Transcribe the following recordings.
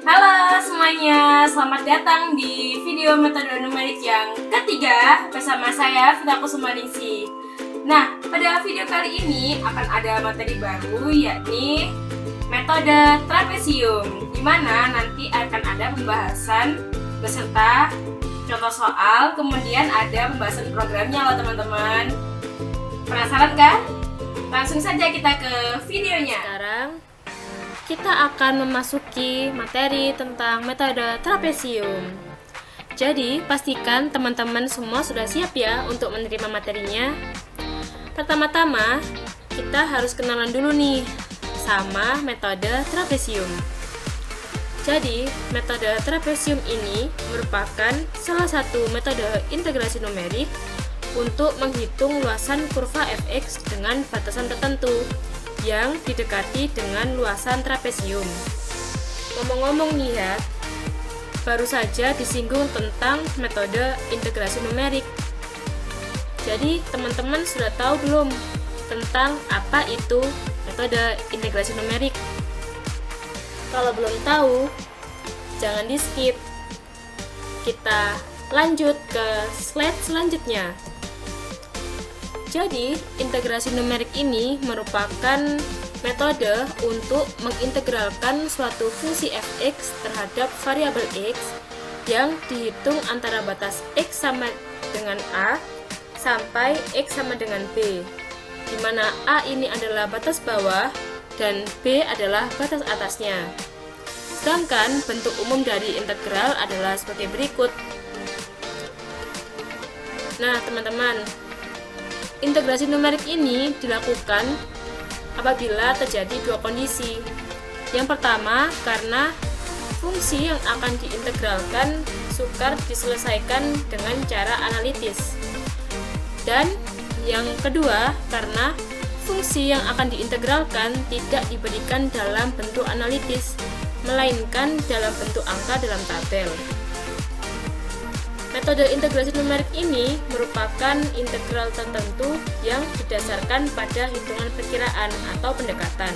Halo semuanya, selamat datang di video metode numerik yang ketiga bersama saya Vita Kusumaningsih. Nah, pada video kali ini akan ada materi baru yakni metode trapesium, di mana nanti akan ada pembahasan beserta contoh soal, kemudian ada pembahasan programnya loh teman-teman. Penasaran kan? Langsung saja kita ke videonya. Sekarang kita akan memasuki materi tentang metode trapesium. Jadi, pastikan teman-teman semua sudah siap ya untuk menerima materinya. Pertama-tama, kita harus kenalan dulu nih sama metode trapesium. Jadi, metode trapesium ini merupakan salah satu metode integrasi numerik untuk menghitung luasan kurva fx dengan batasan tertentu yang didekati dengan luasan trapesium. Ngomong-ngomong nih ya, baru saja disinggung tentang metode integrasi numerik. Jadi teman-teman sudah tahu belum tentang apa itu metode integrasi numerik? Kalau belum tahu, jangan di skip. Kita lanjut ke slide selanjutnya. Jadi, integrasi numerik ini merupakan metode untuk mengintegralkan suatu fungsi fx terhadap variabel x yang dihitung antara batas x sama dengan a sampai x sama dengan b, di mana a ini adalah batas bawah dan b adalah batas atasnya. Sedangkan bentuk umum dari integral adalah sebagai berikut. Nah, teman-teman, integrasi numerik ini dilakukan apabila terjadi dua kondisi. Yang pertama, karena fungsi yang akan diintegralkan sukar diselesaikan dengan cara analitis. Dan yang kedua, karena fungsi yang akan diintegralkan tidak diberikan dalam bentuk analitis, melainkan dalam bentuk angka dalam tabel. Metode integrasi numerik ini merupakan integral tertentu yang didasarkan pada hitungan perkiraan atau pendekatan,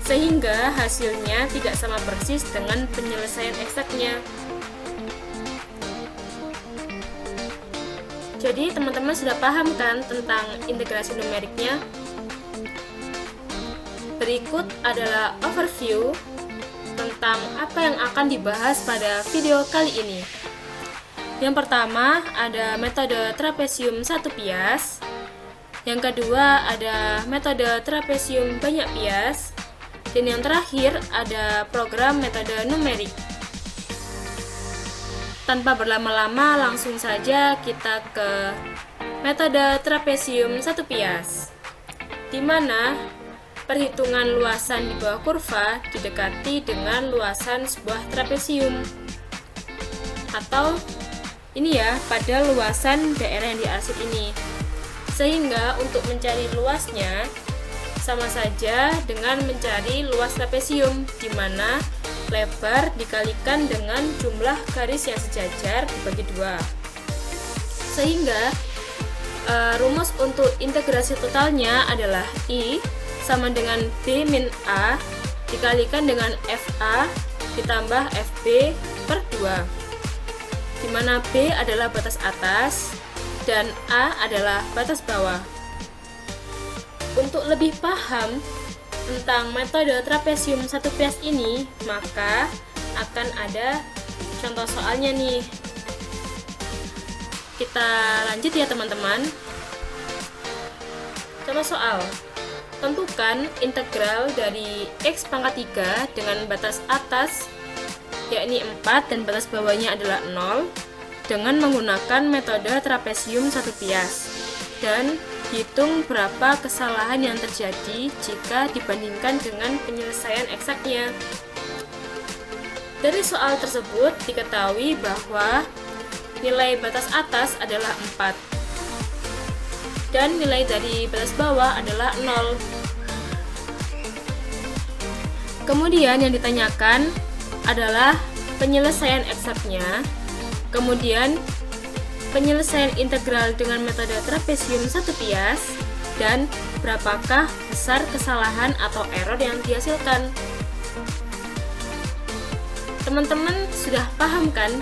sehingga hasilnya tidak sama persis dengan penyelesaian eksaknya. Jadi teman-teman sudah paham kan tentang integrasi numeriknya? Berikut adalah overview tentang apa yang akan dibahas pada video kali ini. Yang pertama ada metode trapesium satu pias. Yang kedua ada metode trapesium banyak pias. Dan yang terakhir ada program metode numerik. Tanpa berlama-lama langsung saja kita ke metode trapesium satu pias, di mana perhitungan luasan di bawah kurva didekati dengan luasan sebuah trapesium, atau ini ya, pada luasan daerah yang diarsip ini. Sehingga untuk mencari luasnya sama saja dengan mencari luas trapesium, di mana lebar dikalikan dengan jumlah garis yang sejajar dibagi dua. Sehingga rumus untuk integrasi totalnya adalah I sama dengan B min A dikalikan dengan FA ditambah FB per 2, di mana B adalah batas atas dan A adalah batas bawah. Untuk lebih paham tentang metode trapesium satu pias ini, maka akan ada contoh soalnya nih. Kita lanjut ya teman-teman. Contoh soal. Tentukan integral dari x pangkat 3 dengan batas atas yakni 4 dan batas bawahnya adalah 0 dengan menggunakan metode trapesium satu pias, dan hitung berapa kesalahan yang terjadi jika dibandingkan dengan penyelesaian eksaknya. Dari soal tersebut diketahui bahwa nilai batas atas adalah 4 dan nilai dari batas bawah adalah 0. Kemudian yang ditanyakan adalah penyelesaian eksaknya, kemudian penyelesaian integral dengan metode trapesium satu pias, dan berapakah besar kesalahan atau error yang dihasilkan. Teman-teman sudah paham kan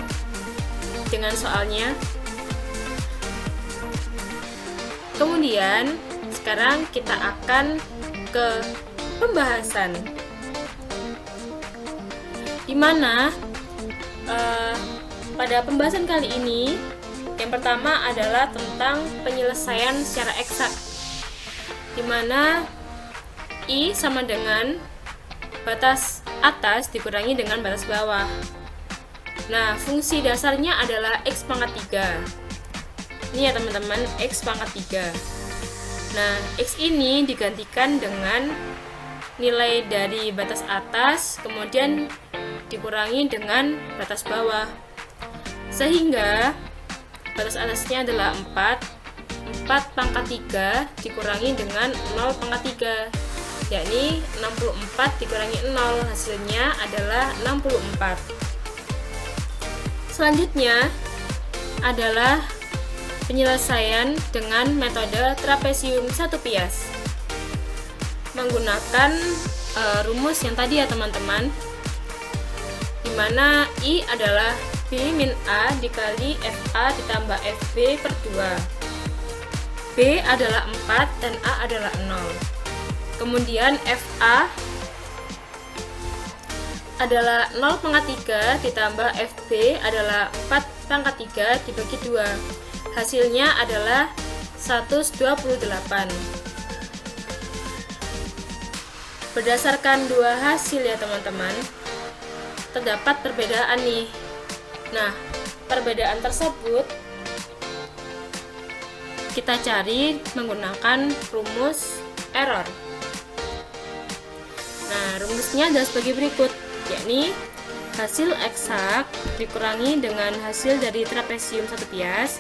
dengan soalnya? Kemudian sekarang kita akan ke pembahasan, dimana pada pembahasan kali ini yang pertama adalah tentang penyelesaian secara eksak, dimana I sama dengan batas atas dikurangi dengan batas bawah. Nah, fungsi dasarnya adalah X pangkat 3. Ini ya teman-teman, X pangkat 3. Nah, X ini digantikan dengan nilai dari batas atas, kemudian dikurangi dengan batas bawah. Sehingga batas atasnya adalah 4 pangkat 3 dikurangi dengan 0 pangkat 3, yakni 64 dikurangi 0, hasilnya adalah 64. Selanjutnya adalah penyelesaian dengan metode trapesium satu pias menggunakan rumus yang tadi ya teman-teman, dimana I adalah B min A dikali FA ditambah FB per 2. B adalah 4 dan A adalah 0. Kemudian FA adalah 0 pangkat 3 ditambah FB adalah 4 pangkat 3 dibagi 2. Hasilnya adalah 128. Berdasarkan dua hasil ya teman-teman, terdapat perbedaan nih. Nah, perbedaan tersebut kita cari menggunakan rumus error. Nah, rumusnya adalah sebagai berikut, yakni hasil eksak dikurangi dengan hasil dari trapesium satu pias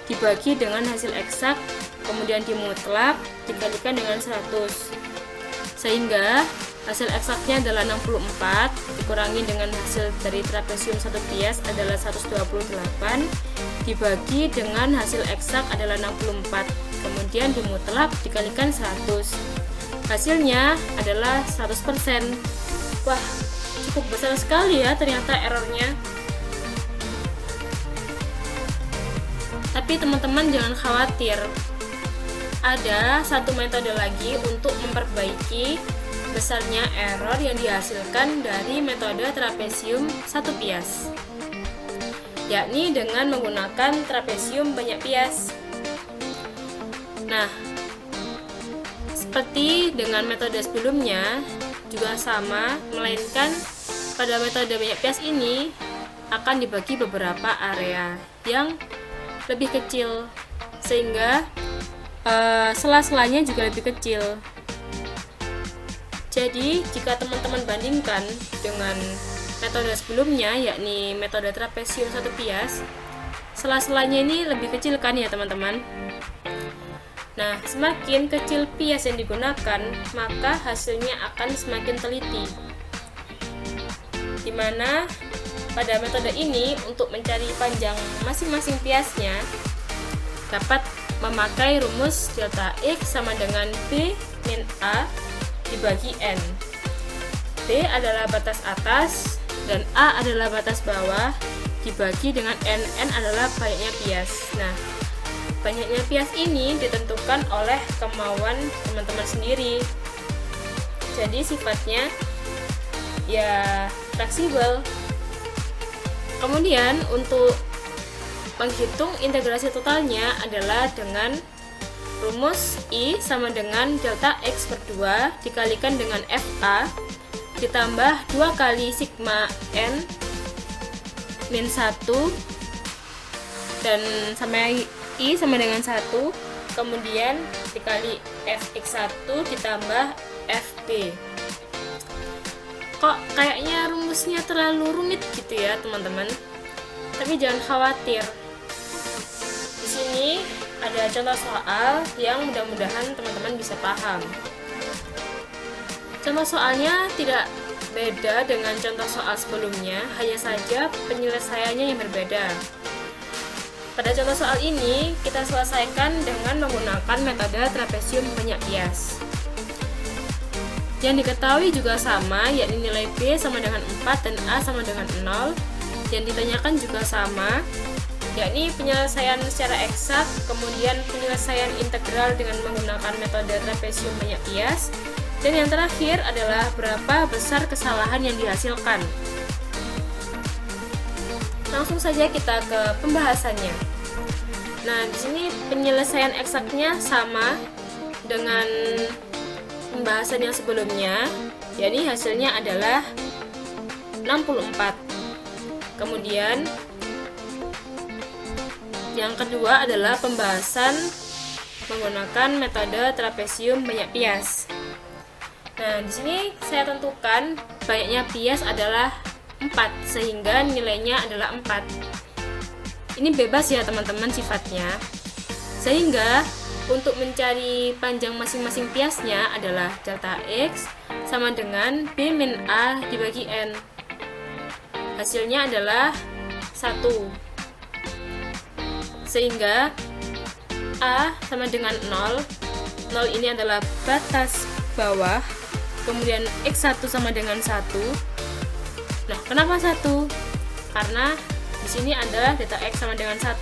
dibagi dengan hasil eksak, kemudian dimutlak dikalikan dengan 100. Sehingga hasil eksaknya adalah 64 dikurangi dengan hasil dari trapesium satu pias adalah 128 dibagi dengan hasil eksak adalah 64, kemudian dimutlak dikalikan 100. Hasilnya adalah 100%. Wah, cukup besar sekali ya ternyata errornya. Tapi teman-teman jangan khawatir, ada satu metode lagi untuk memperbaiki besarnya error yang dihasilkan dari metode trapesium satu pias, yakni dengan menggunakan trapesium banyak pias. Nah, seperti dengan metode sebelumnya juga sama, melainkan pada metode banyak pias ini akan dibagi beberapa area yang lebih kecil, sehingga sela-selanya juga lebih kecil. Jadi jika teman-teman bandingkan dengan metode sebelumnya, yakni metode trapesium satu pias, sela-selanya ini lebih kecil kan ya teman-teman. Nah, semakin kecil pias yang digunakan, maka hasilnya akan semakin teliti, dimana pada metode ini untuk mencari panjang masing-masing piasnya dapat memakai rumus delta X sama dengan B min A dibagi N. B adalah batas atas dan A adalah batas bawah dibagi dengan N. N adalah banyaknya pias. Nah, banyaknya pias ini ditentukan oleh kemauan teman-teman sendiri. Jadi sifatnya ya fleksibel. Kemudian untuk menghitung integrasi totalnya adalah dengan rumus I sama dengan delta X per 2 dikalikan dengan FA ditambah 2 kali sigma N min 1 dan sama I sama dengan 1, kemudian dikali Fx1 ditambah Fb. Kok kayaknya rumusnya terlalu rumit gitu ya teman-teman? Tapi jangan khawatir. Di sini ada contoh soal yang mudah-mudahan teman-teman bisa paham. Contoh soalnya tidak beda dengan contoh soal sebelumnya, hanya saja penyelesaiannya yang berbeda. Pada contoh soal ini, kita selesaikan dengan menggunakan metode trapesium banyak pias. Yang diketahui juga sama, yakni nilai B sama dengan 4 dan A sama dengan 0. Yang ditanyakan juga sama, yakni penyelesaian secara eksak, kemudian penyelesaian integral dengan menggunakan metode trapesium banyak bias, dan yang terakhir adalah berapa besar kesalahan yang dihasilkan. Langsung saja kita ke pembahasannya. Nah, di sini penyelesaian eksaknya sama dengan pembahasan yang sebelumnya, yakni hasilnya adalah 64. Kemudian yang kedua adalah pembahasan menggunakan metode trapesium banyak bias. Nah, di sini saya tentukan banyaknya bias adalah 4 sehingga nilainya adalah 4. Ini bebas ya teman-teman sifatnya. Sehingga untuk mencari panjang masing-masing biasnya adalah delta X sama dengan B min A dibagi N. Hasilnya adalah 1. Sehingga A sama dengan 0. 0 ini adalah batas bawah. Kemudian X1 sama dengan 1. Nah, kenapa 1? Karena di sini adalah delta X sama dengan 1.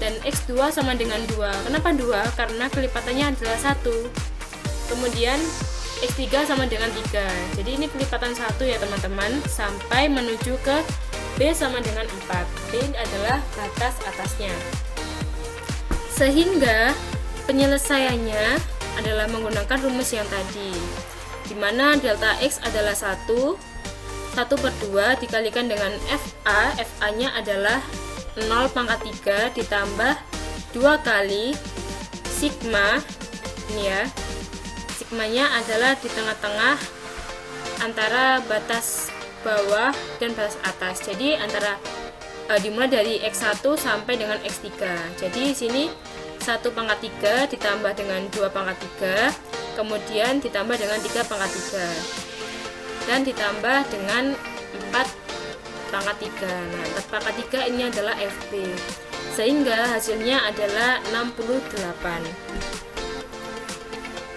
Dan X2 sama dengan 2. Kenapa 2? Karena kelipatannya adalah 1. Kemudian X3 sama dengan 3. Jadi ini kelipatan 1 ya teman-teman, sampai menuju ke B sama dengan 4. B adalah batas atasnya. Sehingga penyelesaiannya adalah menggunakan rumus yang tadi, di mana delta X adalah 1 per 2 dikalikan dengan FA. FA-nya adalah 0 pangkat 3 ditambah 2 kali sigma. Ini ya, sigmanya adalah di tengah-tengah antara batas bawah dan batas atas. Jadi antara dimulai dari X1 sampai dengan X3. Jadi di sini 1 pangkat 3 ditambah dengan 2 pangkat 3, kemudian ditambah dengan 3 pangkat 3, dan ditambah dengan 4 pangkat 3. Nah, 4 pangkat 3 ini adalah FB, sehingga hasilnya adalah 68.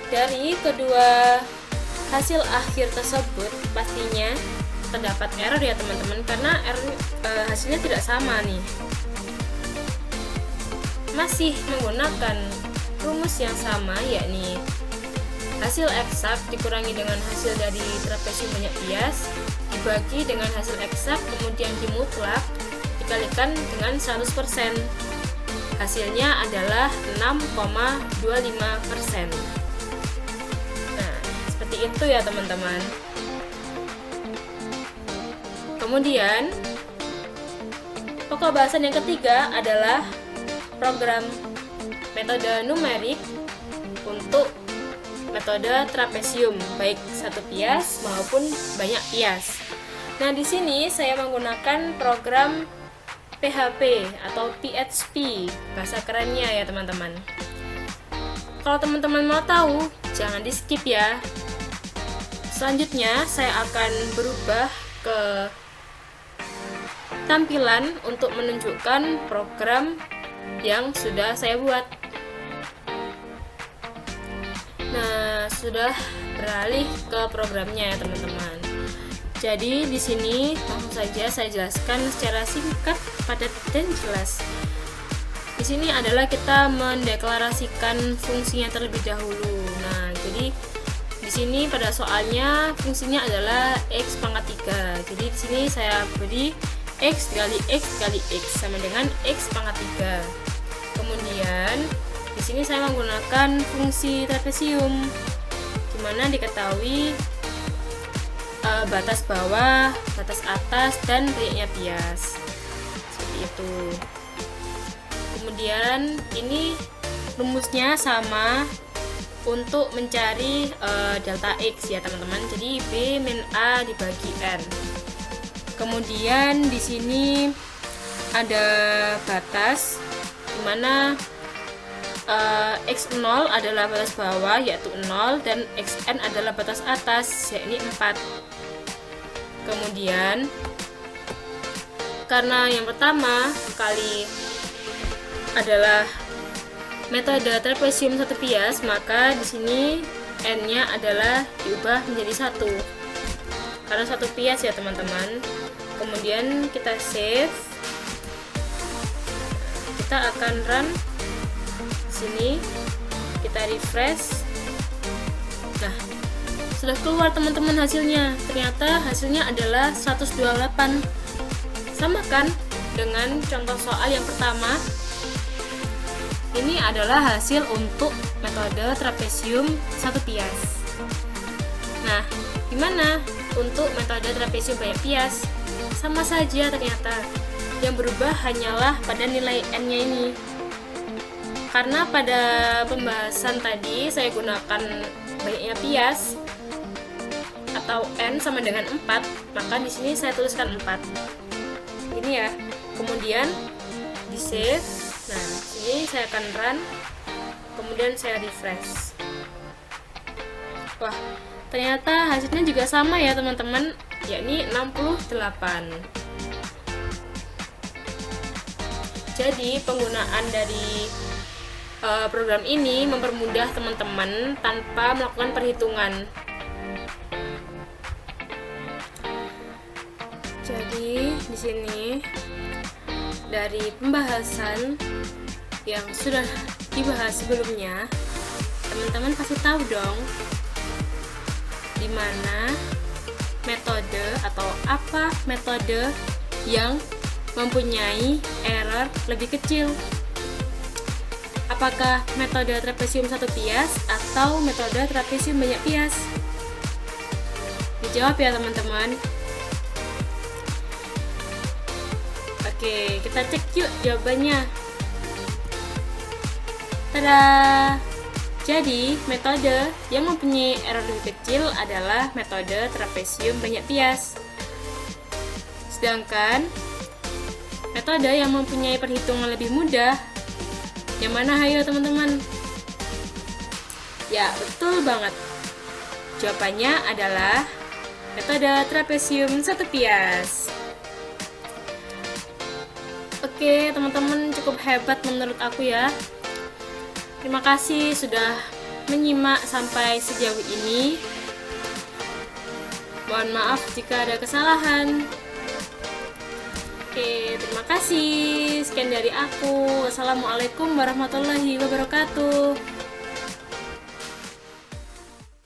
Dari kedua hasil akhir tersebut pastinya terdapat error ya teman-teman, karena hasilnya tidak sama nih. Masih menggunakan rumus yang sama, yakni hasil eksak dikurangi dengan hasil dari trapesium banyak bias dibagi dengan hasil eksak, kemudian dimutlak dikalikan dengan 100%. Hasilnya adalah 6,25%. Nah, seperti itu ya teman-teman. Kemudian pokok bahasan yang ketiga adalah program metode numerik untuk metode trapesium, baik satu bias maupun banyak bias. Nah, di sini saya menggunakan program PHP atau PHP, bahasa kerennya ya teman-teman. Kalau teman-teman mau tahu, jangan di skip ya. Selanjutnya saya akan berubah ke tampilan untuk menunjukkan program yang sudah saya buat. Nah, sudah beralih ke programnya ya teman-teman. Jadi di sini langsung saja saya jelaskan secara singkat, padat dan jelas. Di sini adalah kita mendeklarasikan fungsinya terlebih dahulu. Nah, jadi di sini pada soalnya fungsinya adalah X pangkat 3. Jadi di sini saya beri X dikali X dikali X sama dengan X pangkat 3. Kemudian di sini saya menggunakan fungsi trapesium, di mana diketahui batas bawah, batas atas, dan banyaknya bias. Seperti itu. Kemudian ini rumusnya sama untuk mencari delta X ya teman-teman. Jadi B min A dibagi N. Kemudian di sini ada batas di mana X0 adalah batas bawah yaitu 0 dan Xn adalah batas atas yakni 4. Kemudian karena yang pertama kali adalah metode trapesium satu bias, maka di sini N-nya adalah diubah menjadi 1 karena 1 pias ya teman-teman. Kemudian kita save, kita akan run sini, kita refresh. Nah, sudah keluar teman-teman hasilnya. Ternyata hasilnya adalah 128. Sama kan dengan contoh soal yang pertama. Ini adalah hasil untuk metode trapesium 1 pias. Nah, gimana untuk metode trapesium banyak pias? Sama saja ternyata. Yang berubah hanyalah pada nilai N-nya ini. Karena pada pembahasan tadi saya gunakan banyaknya pias atau N sama dengan 4, maka di sini saya tuliskan 4. Ini ya. Kemudian di save. Nah, sini saya akan run. Kemudian saya refresh. Wah, ternyata hasilnya juga sama ya teman-teman, yakni 68. Jadi penggunaan dari program ini mempermudah teman-teman tanpa melakukan perhitungan. Jadi di sini dari pembahasan yang sudah dibahas sebelumnya, teman-teman pasti tahu dong di mana metode atau apa metode yang mempunyai error lebih kecil. Apakah metode trapesium 1 pias atau metode trapesium banyak pias? Dijawab ya teman-teman. Oke, kita cek yuk jawabannya. Tada! Jadi, metode yang mempunyai error lebih kecil adalah metode trapesium banyak pias. Sedangkan metode yang mempunyai perhitungan lebih mudah, yang mana hayo teman-teman? Ya, betul banget. Jawabannya adalah metode trapesium 1 pias. Oke, teman-teman, cukup hebat menurut aku ya. Terima kasih sudah menyimak sampai sejauh ini. Mohon maaf jika ada kesalahan. Oke, terima kasih. Sekian dari aku. Wassalamualaikum warahmatullahi wabarakatuh.